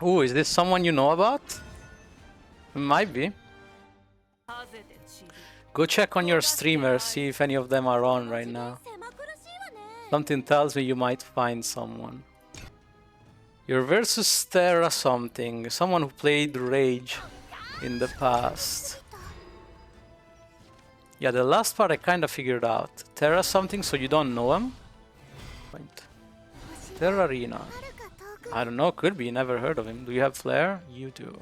Ooh, is this someone you know about? Might be. Go check on your streamers, see if any of them are on right now. Something tells me you might find someone. You're versus Terra something, someone who played Rage in the past. Yeah, the last part I kinda figured out. Terra something, so you don't know him? Point. Terra Arena. I don't know, could be, never heard of him. Do you have flair? You do.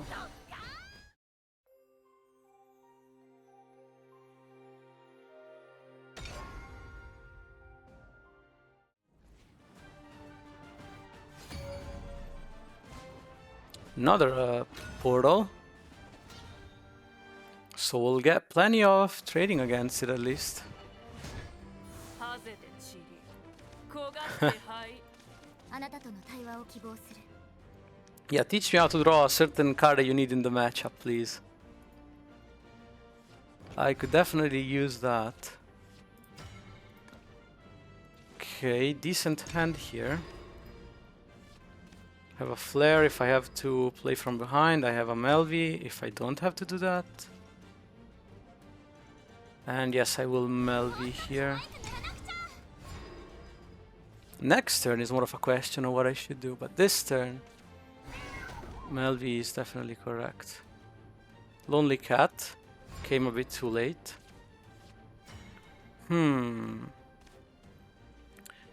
Another portal. So we'll get plenty of trading against it at least. Yeah, teach me how to draw a certain card that you need in the matchup, please. I could definitely use that. Okay, decent hand here. Have a flare if I have to play from behind. I have a Melvi if I don't have to do that. And yes, I will Melvi here. Next turn is more of a question of what I should do, but this turn, Melvi is definitely correct. Lonely Cat came a bit too late.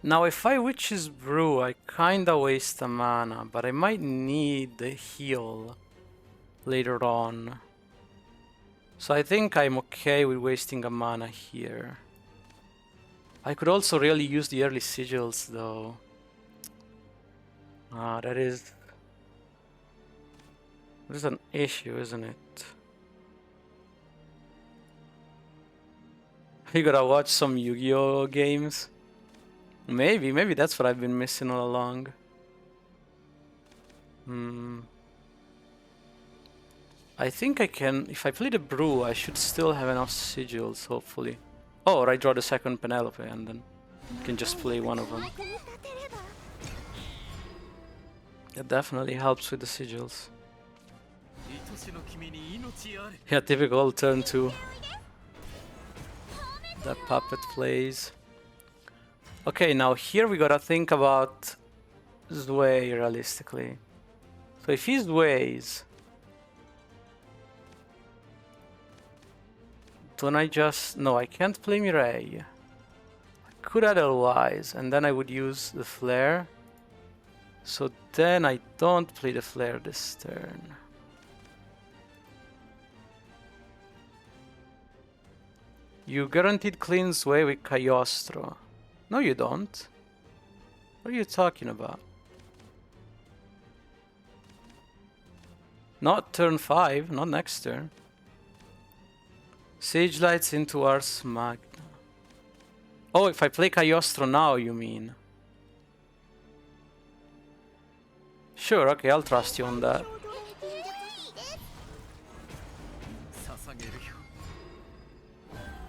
Now if I Witch's Brew, I kinda waste a mana, but I might need the heal later on. So I think I'm okay with wasting a mana here. I could also really use the early sigils though. That is an issue, isn't it? You gotta watch some Yu-Gi-Oh games. Maybe that's what I've been missing all along. I think I can, if I play the Brew, I should still have enough sigils, hopefully. Oh, or I draw the second Penelope and then I can just play one of them. That definitely helps with the sigils. Yeah, typical turn 2. That puppet plays. Okay, now here we gotta think about Zway realistically. So if he Zways, don't I just... No, I can't play Mireille. I could otherwise, and then I would use the Flare. So then I don't play the Flare this turn. You guaranteed clean Zway with Cagliostro. No, you don't. What are you talking about? Not turn 5, not next turn. Sage Lights into Ars Magna. Oh, if I play Cagliostro now, you mean? Sure, okay, I'll trust you on that.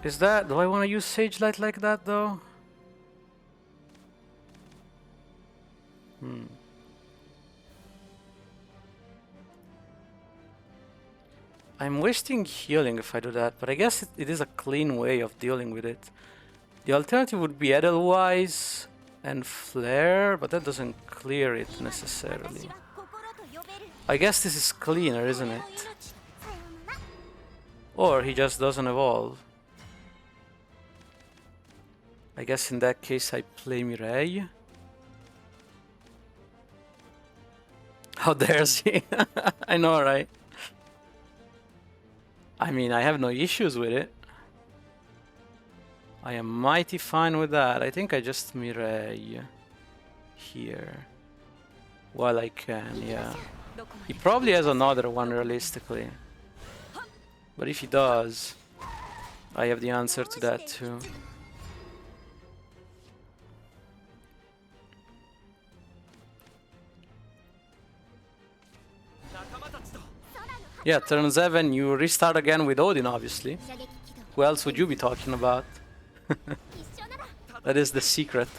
Is that... Do I want to use Sage Light like that, though? I'm wasting healing if I do that, but I guess it is a clean way of dealing with it. The alternative would be Edelweiss and Flare, but that doesn't clear it necessarily. I guess this is cleaner, isn't it? Or he just doesn't evolve. I guess in that case I play Mireille. How dare she? I know, right? I mean, I have no issues with it. I am mighty fine with that. I think I just Mireille here. While I can, yeah. He probably has another one realistically. But if he does, I have the answer to that too. Yeah, turn 7, you restart again with Odin, obviously. Who else would you be talking about? That is the secret.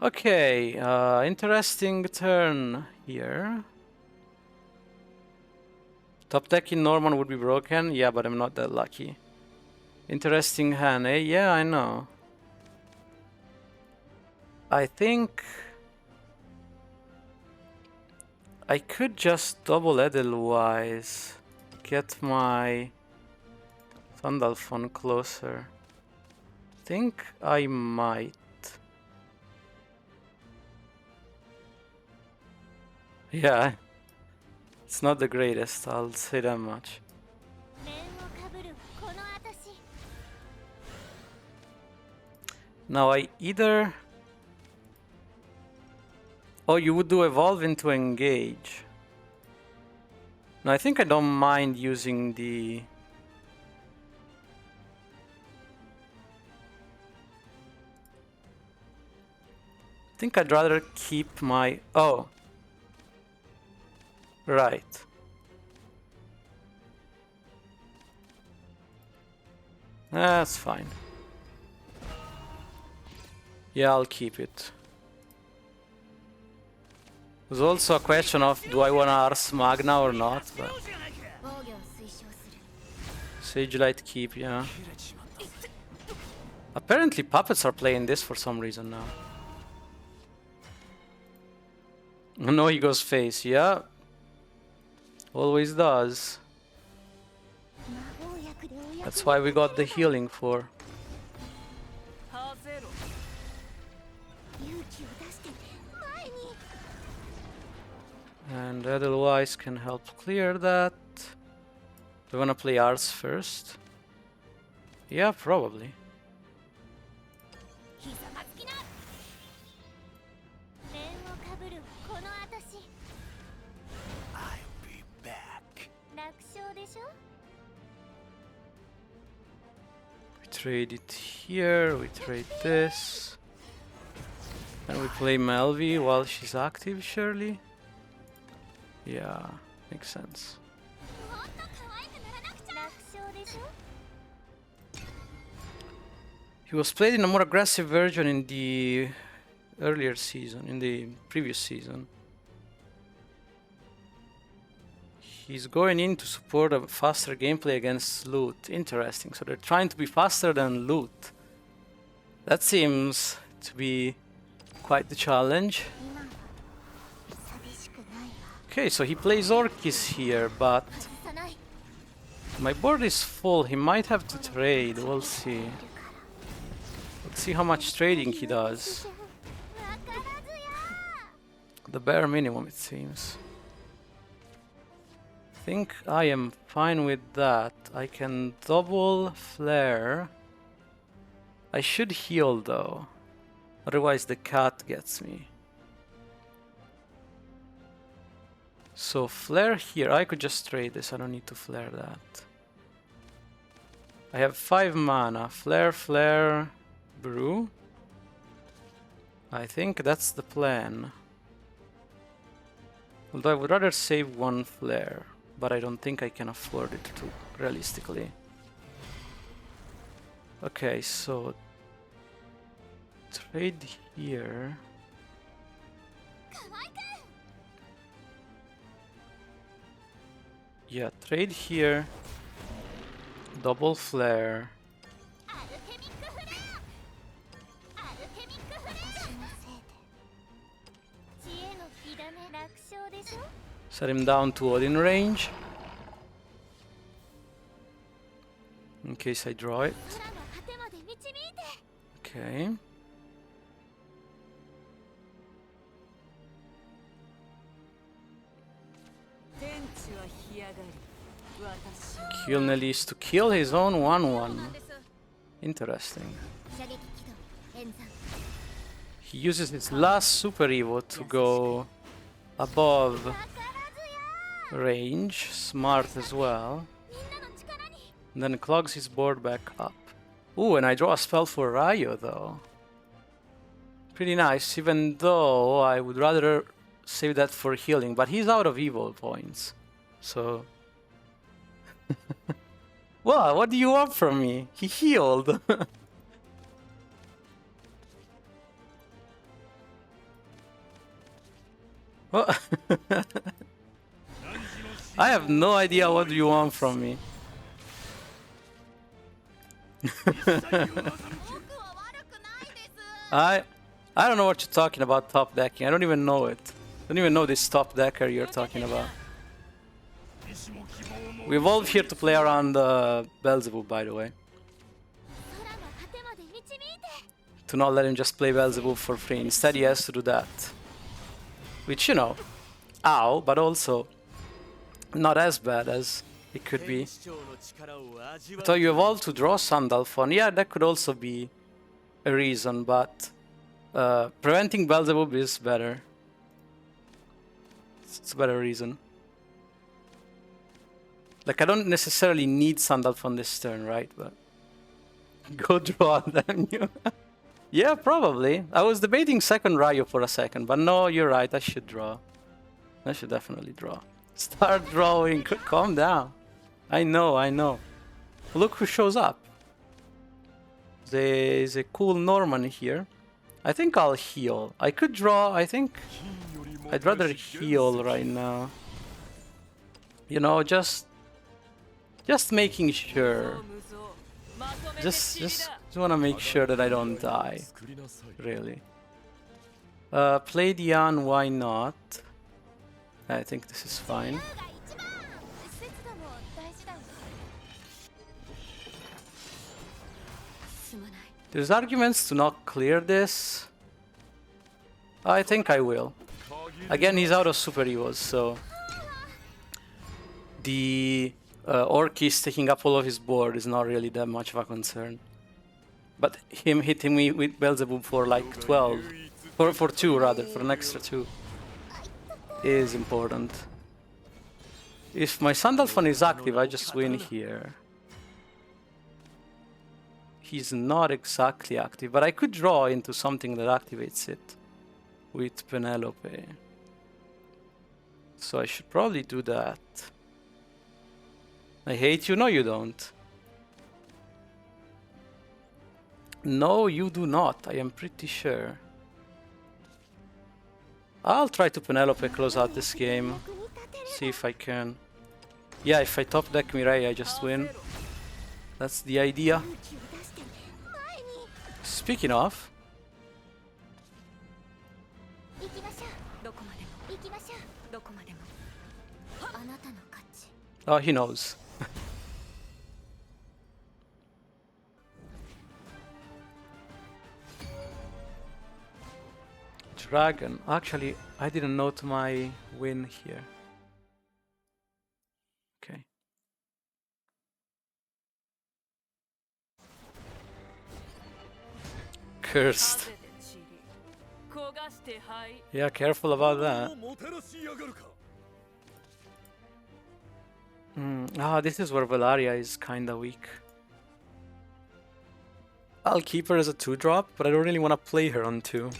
Okay, interesting turn here. Top deck in Norman would be broken. Yeah, but I'm not that lucky. Interesting hand, eh? Yeah, I know. I think I could just double Edelweiss. Get my Sandalphon closer. Think I might. Yeah, it's not the greatest, I'll say that much. Now I either... Oh, you would do evolve into engage. No, I think I don't mind using the... I think I'd rather keep my... Oh. Right. That's fine. Yeah, I'll keep it. There's also a question of do I want to Ars Magna or not, but... Sage Light keep, yeah. Apparently puppets are playing this for some reason now. No, he goes face, yeah. Always does. That's why we got the healing for. And Edelweiss can help clear that. Do you wanna play Ars first? Yeah, probably. I'll be back. We trade it here, we trade this. And we play Melvi while she's active, surely? Yeah, makes sense. He was played in a more aggressive version in the earlier season, in the previous season. He's going in to support a faster gameplay against Loot. Interesting. So they're trying to be faster than Loot. That seems to be quite the challenge. Okay, so he plays Orkis here, but my board is full. He might have to trade. We'll see. Let's see how much trading he does. The bare minimum, it seems. I think I am fine with that. I can double flare. I should heal though. Otherwise the cat gets me. So flare here. I could just trade this. I don't need to flare that. I have 5 mana. Flare, flare, brew. I think that's the plan. Although I would rather save 1 flare, but I don't think I can afford it to, realistically. Okay, so trade here. Yeah, trade here. Double flare. Set him down to Odin range. In case I draw it. Okay. Kill Nelis to kill his own 1/1. Interesting. He uses his last Super Evo to go above range. Smart as well. And then clogs his board back up. Ooh, and I draw a spell for Rayo though. Pretty nice, even though I would rather save that for healing, but he's out of evil points. So... Well, what do you want from me? He healed. What? I have no idea what you want from me. I don't know what you're talking about top decking. I don't even know it. I don't even know this top decker you're talking about. We evolved here to play around Beelzebub, by the way. To not let him just play Beelzebub for free. Instead, he has to do that. Which, you know, ow, but also not as bad as it could be. So you evolve to draw Sandalphon. Yeah, that could also be a reason, but preventing Beelzebub is better. It's a better reason. Like, I don't necessarily need Sandalphon this turn, right? But go draw, damn you. Yeah, probably. I was debating second Ryo for a second, but no, you're right. I should draw. I should definitely draw. Start drawing. Calm down. I know, I know. Look who shows up. There's a cool Norman here. I think I'll heal. I could draw. I think I'd rather heal right now. You know, just making sure. Just want to make sure that I don't die. Really. Play Dian, why not? I think this is fine. There's arguments to not clear this. I think I will. Again, he's out of Super Evos, so the Orcus taking up all of his board is not really that much of a concern. But him hitting me with Beelzebub for like 12, for 2 rather, for an extra 2, is important. If my Sandalphon is active, I just win here. He's not exactly active, but I could draw into something that activates it with Penelope. So I should probably do that. I hate you. No, you don't. No, you do not. I am pretty sure. I'll try to Penelope close out this game. See if I can. Yeah, if I top deck Mireille, I just win. That's the idea. Speaking of... Oh, he knows. Dragon. Actually, I didn't note my win here. Okay. Cursed. Yeah, careful about that. This is where Velaria is kinda weak. I'll keep her as a 2-drop, but I don't really want to play her on 2.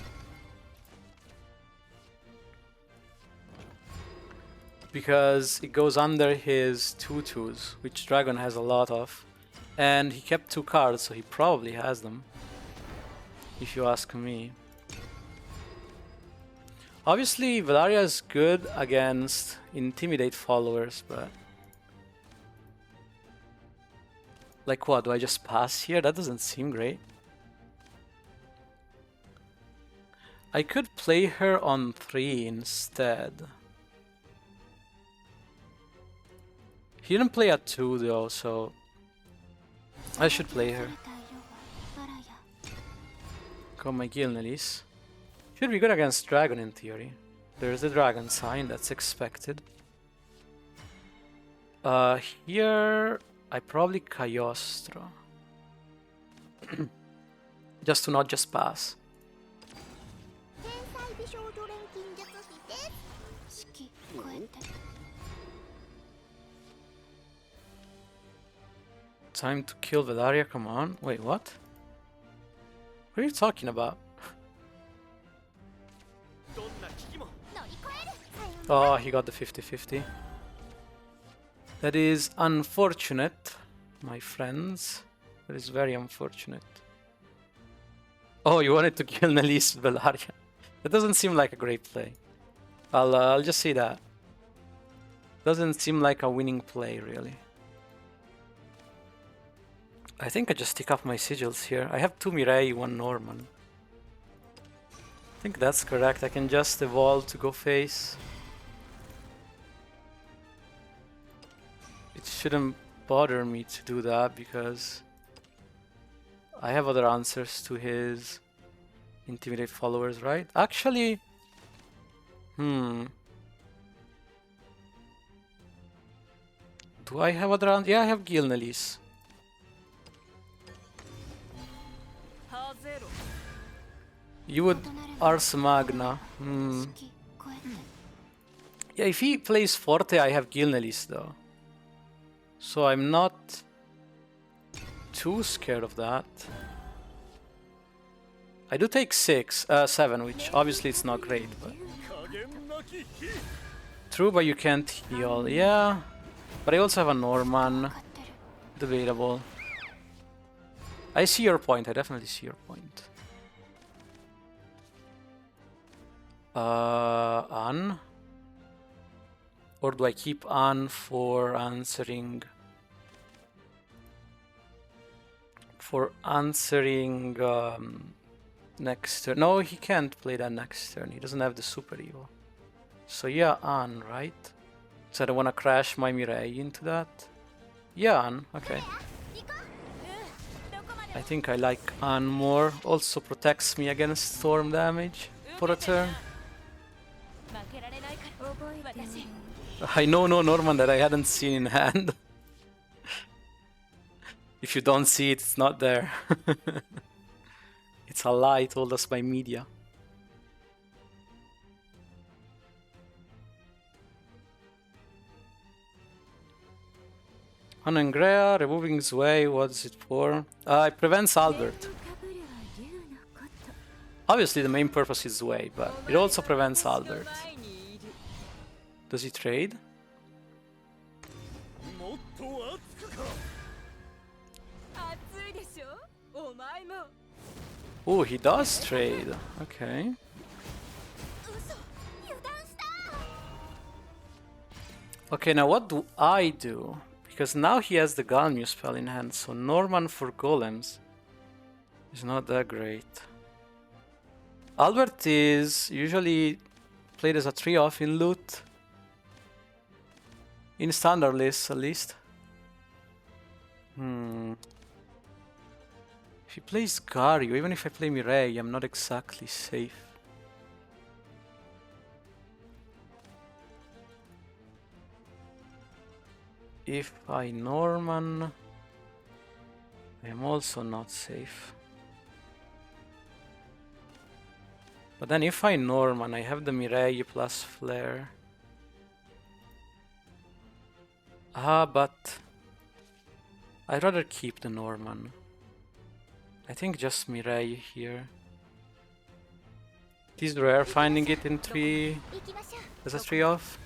Because it goes under his 2/2s, which Dragon has a lot of. And he kept 2 cards, so he probably has them. If you ask me. Obviously, Velaria is good against Intimidate followers, but... Like what, do I just pass here? That doesn't seem great. I could play her on 3 instead. He didn't play at 2 though, so... I should play her. Got my Gilnelis. Should be good against Dragon in theory. There's the Dragon sign, that's expected. Here... I probably Cagliostro. Just to not just pass. Time to kill Velaria, come on. Wait, what? What are you talking about? Oh, he got the 50-50. That is unfortunate, my friends. That is very unfortunate. Oh, you wanted to kill Nelis Velaria. That doesn't seem like a great play. I'll just say that. Doesn't seem like a winning play, really. I think I just tick off my sigils here. I have 2 Mirai, 1 Norman. I think that's correct. I can just evolve to go face. It shouldn't bother me to do that because I have other answers to his intimidate followers, right? Actually, do I have other answers? Yeah, I have Gilnelis. You would Ars Magna. Yeah, if he plays Forte, I have Gilnelis though. So I'm not too scared of that. I do take 7, which obviously it's not great, but... True, but you can't heal. Yeah, but I also have a Norman. Debatable. I see your point. I definitely see your point. An? Or do I keep An for answering... next turn? No, he can't play that next turn. He doesn't have the Super Evo. So yeah, An, right? So I don't want to crash my Mirai into that. Yeah, An, okay. I think I like An more. Also protects me against storm damage for a turn. I know no Norman that I hadn't seen in hand. If you don't see it, it's not there. It's a lie told us by media. Anangrea, removing Zwei, what's it for? It prevents Albert. Obviously the main purpose is Zwei, but it also prevents Albert. Does he trade? Oh, he does trade. Okay. Okay, now what do I do? Because now he has the Galmu spell in hand, so Norman for golems is not that great. Albert is usually played as a 3-off in loot. In standard lists, at least. If he plays Gario, even if I play Mirai, I'm not exactly safe. If I Norman, I am also not safe. But then if I Norman, I have the Mirai plus Flare. But I'd rather keep the Norman. I think just Mirai here. It is rare finding it in 3 as a 3-off.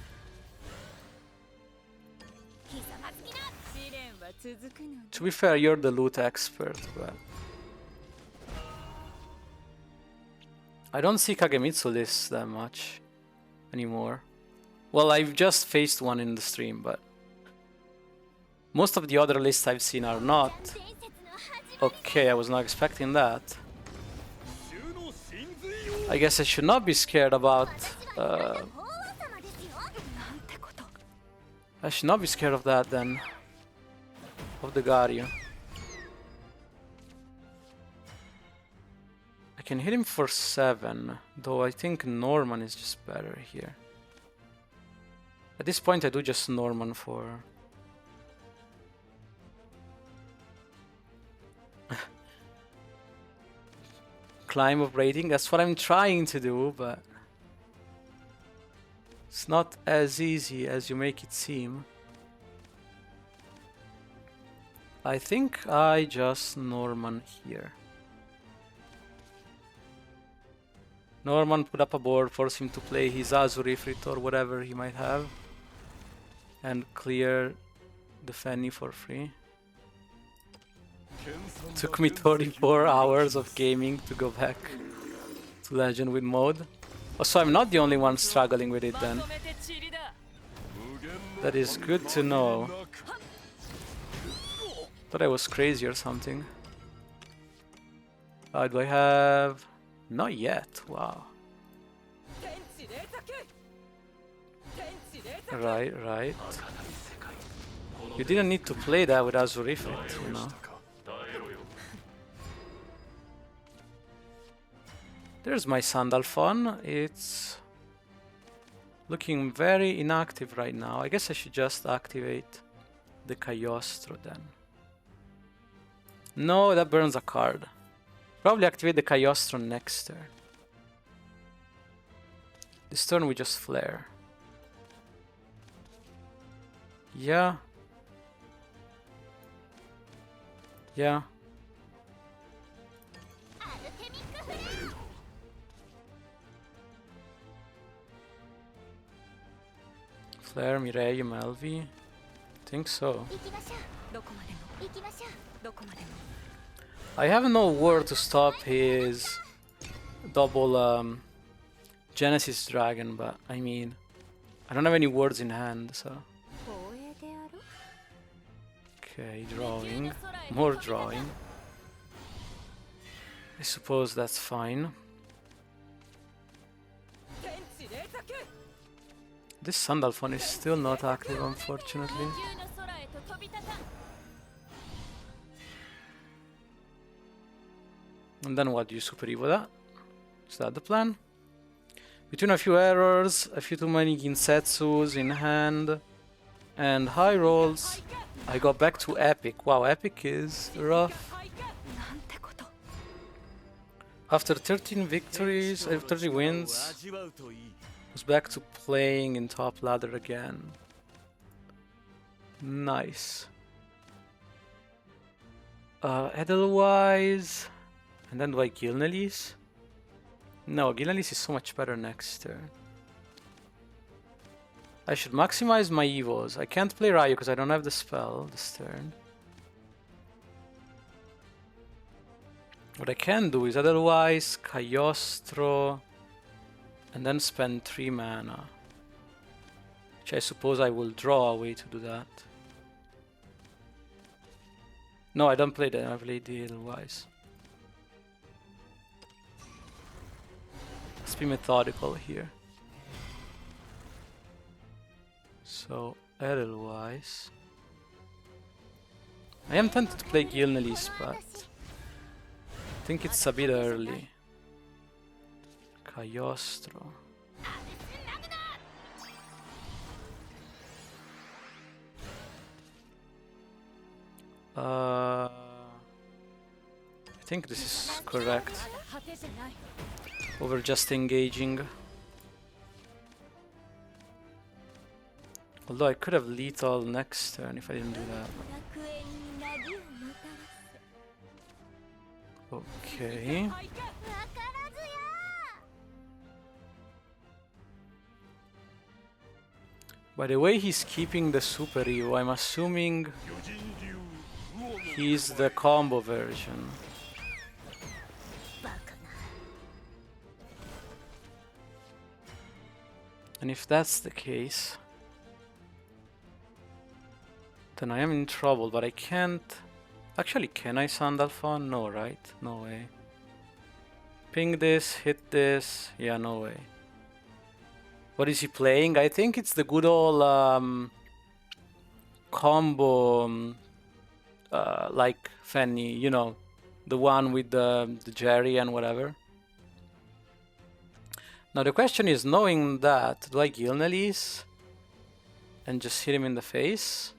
To be fair, you're the loot expert, but I don't see Kagemitsu lists that much anymore. Well, I've just faced one in the stream, but most of the other lists I've seen are not. Okay, I was not expecting that. I guess I should not be scared about... I should not be scared of that then. Of the Gario. I can hit him for 7, though I think Norman is just better here. At this point I do just Norman for... climb of rating, that's what I'm trying to do, but it's not as easy as you make it seem. I think I just Norman here. Norman put up a board, force him to play his Azure Ifrit or whatever he might have, and clear the Fennie for free. Took me 34 hours of gaming to go back to Legend with mode. Oh, so I'm not the only one struggling with it then. That is good to know. Thought I was crazy or something. Do I have... Not yet, wow. Right. You didn't need to play that with Azurifit, you know. There's my Sandalphon. It's looking very inactive right now. I guess I should just activate the Cagliostro then. No, that burns a card. Probably activate the Cagliostro next turn. This turn we just flare. Yeah. Yeah. Flare, Mireille, Melvi. Think so. I have no word to stop his double Genesis Dragon, but I mean, I don't have any words in hand, so. Okay, drawing. More drawing. I suppose that's fine. This Sandalphon is still not active, unfortunately. And then what do you Super Evo that? Is that the plan? Between a few errors, a few too many Ginsetsus in hand, and high rolls, I got back to Epic. Wow, Epic is rough. After 13 victories, 30 wins, was back to playing in top ladder again. Nice. Edelweiss, and then do I Gilnelis? No, Gilnelis is so much better next turn. I should maximize my evos. I can't play Ryu because I don't have the spell this turn. What I can do is otherwise Cagliostro and then spend 3 mana. Which I suppose I will draw a way to do that. No, I don't play that, I played the Edelweiss. Let's be methodical here. So, Edelweiss. I am tempted to play Gilnelis, but I think it's a bit early. Cagliostro. I think this is correct. Over just engaging. Although I could have lethal next turn if I didn't do that. Okay. By the way he's keeping the Super Evo, I'm assuming he's the combo version. And if that's the case, then I am in trouble, but I can't... Actually, can I Sandalphon? No, right? No way. Ping this, hit this... Yeah, no way. What is he playing? I think it's the good old combo, like Fennie, you know, the one with the Jerry and whatever. Now the question is, knowing that, do I Gilnelis and just hit him in the face?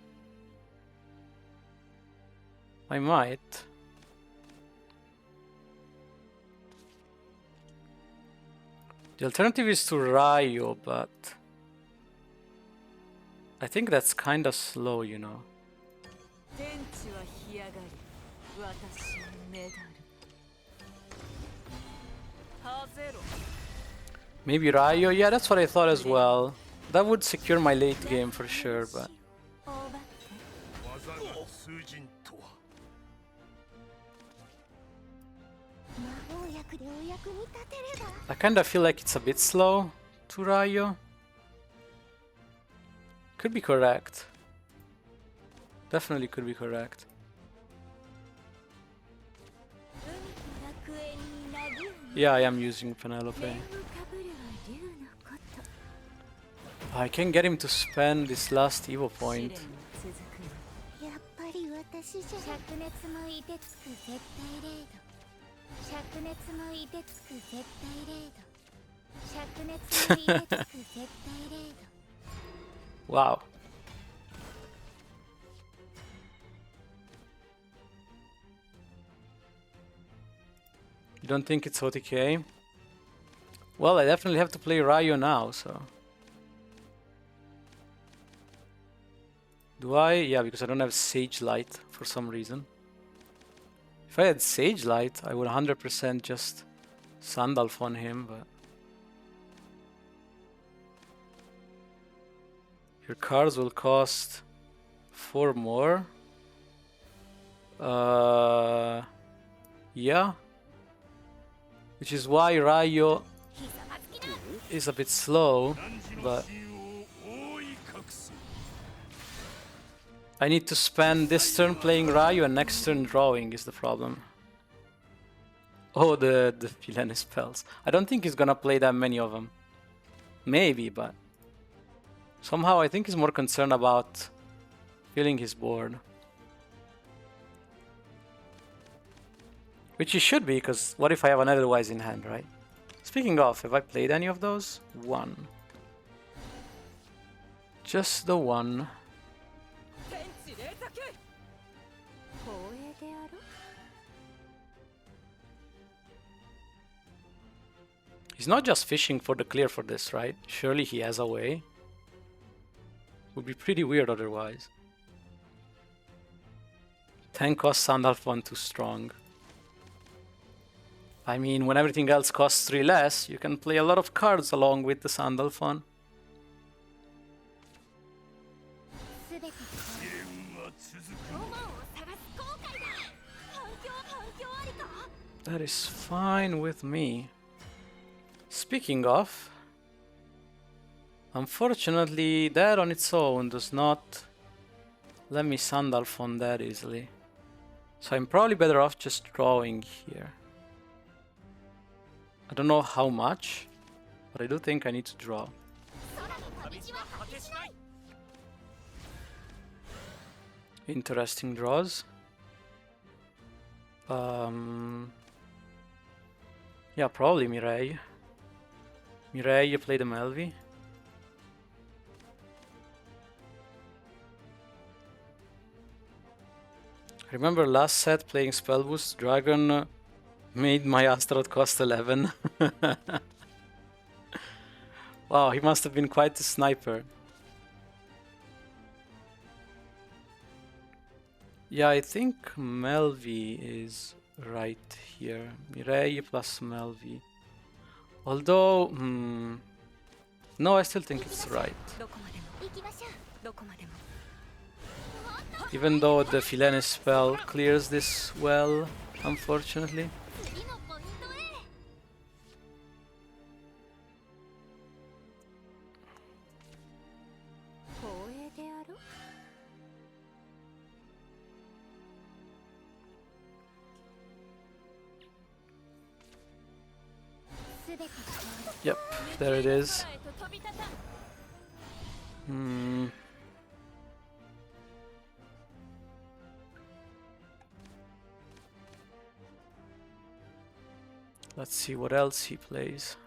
I might. The alternative is to Ryo, but I think that's kinda slow, you know. Maybe Ryo? Yeah, that's what I thought as well. That would secure my late game for sure, but... I kinda feel like it's a bit slow to Ryo. Could be correct. Definitely could be correct. Yeah, I am using Penelope. I can get him to spend this last Evo point. Wow. You don't think it's OTK? Well, I definitely have to play Ryo now, so... Do I? Yeah, because I don't have Sage Light for some reason. If I had Sage Light, I would 100% just Sandalf on him, but... Your cards will cost 4 more. Yeah. Which is why Ryo is a bit slow, but... I need to spend this turn playing Ryo and next turn drawing is the problem. Oh, the villain spells. I don't think he's gonna play that many of them. Maybe, but... Somehow I think he's more concerned about filling his board. Which he should be, because what if I have an otherwise in hand, right? Speaking of, have I played any of those? One. Just the one. He's not just fishing for the clear for this, right? Surely he has a way. Would be pretty weird otherwise. 10 cost Sandalf 1 too strong. I mean, when everything else costs 3 less, you can play a lot of cards along with the Sandalf 1. That is fine with me. Speaking of, unfortunately that on its own does not let me Sandalf on that easily. So I'm probably better off just drawing here. I don't know how much, but I do think I need to draw. Interesting draws. Yeah, probably Mireille. Mireille, you play the Melvi. I remember last set playing Spellboost, Dragon made my Astaroth cost 11. Wow, he must have been quite the sniper. Yeah, I think Melvi is right here. Mireille plus Melvi. Although, no, I still think it's right. Even though the Filene spell clears this well, unfortunately. Yep, there it is. Let's see what else he plays.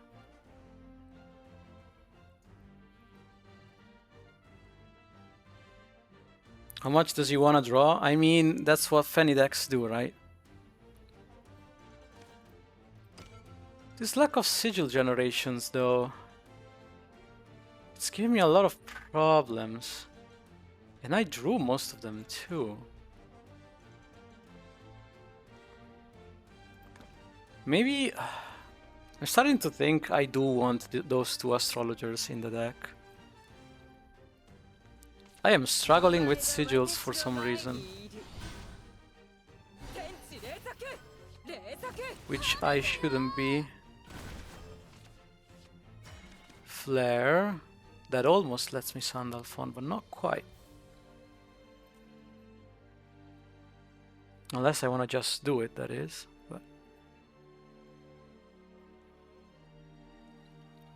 How much does he want to draw? I mean, that's what Fennie decks do, right? This lack of sigil generations, though, it's giving me a lot of problems. And I drew most of them, too. Maybe... I'm starting to think I do want those 2 astrologers in the deck. I am struggling with sigils for some reason. Which I shouldn't be. flare. That almost lets me Sandalphon, but not quite. Unless I want to just do it, that is. But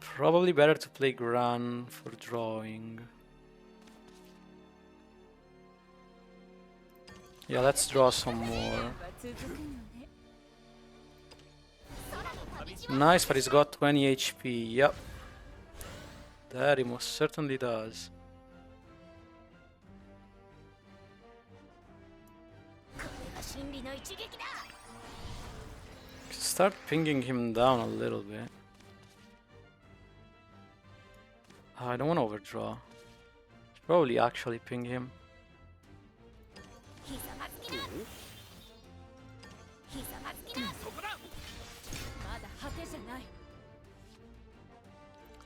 probably better to play Gran for drawing. Yeah, let's draw some more. Nice, but he's got 20 HP. Yep. That he most certainly does. Start pinging him down a little bit. Oh, I don't want to overdraw. Should probably actually ping him.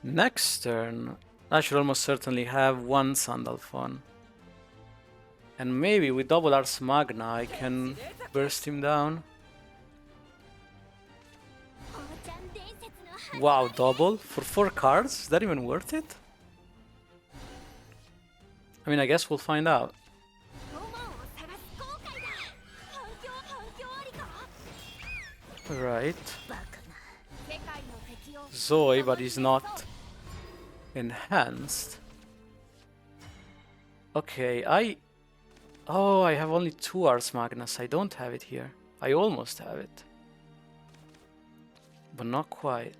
Next turn, I should almost certainly have one Sandalphon. And maybe with double Ars Magna I can burst him down. Wow, double? For 4 cards? Is that even worth it? I mean, I guess we'll find out. Right. Zoe, but he's not enhanced. Okay, oh, I have only 2 Ars Magnus. I don't have it here. I almost have it. But not quite.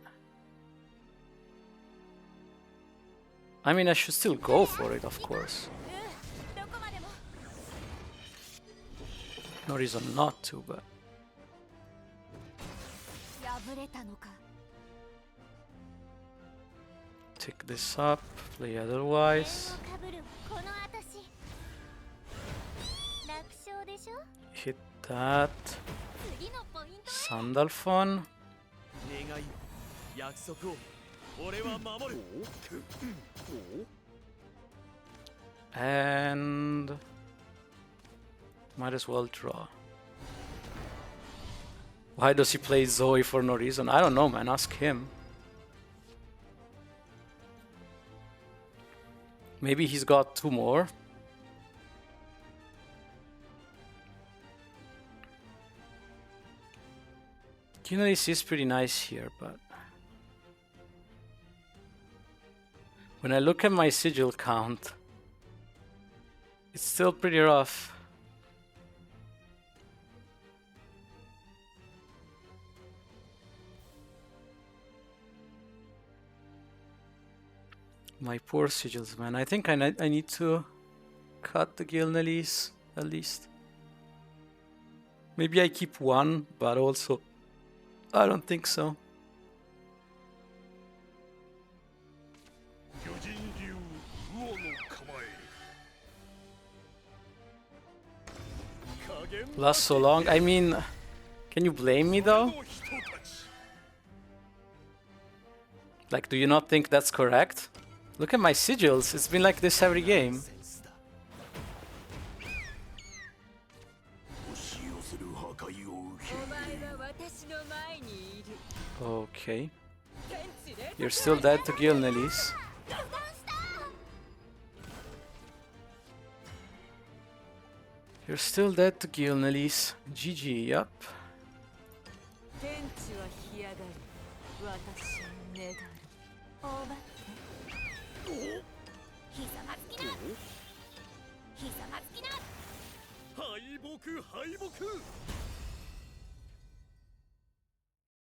I mean, I should still go for it, of course. No reason not to, but... Take this up, play otherwise. Hit that. Sandalphon. And might as well draw. Why does he play Zoe for no reason? I don't know, man. Ask him. Maybe he's got 2 more. This is pretty nice here, but when I look at my sigil count, it's still pretty rough. My poor sigils, man. I think I need to cut the Gilnelis at least. Maybe I keep 1, but also I don't think so. Last so long. I mean, can you blame me though? Like, do you not think that's correct? Look at my sigils. It's been like this every game. Okay. You're still dead to Gilnelis. You're still dead to Gilnelis. GG, yup.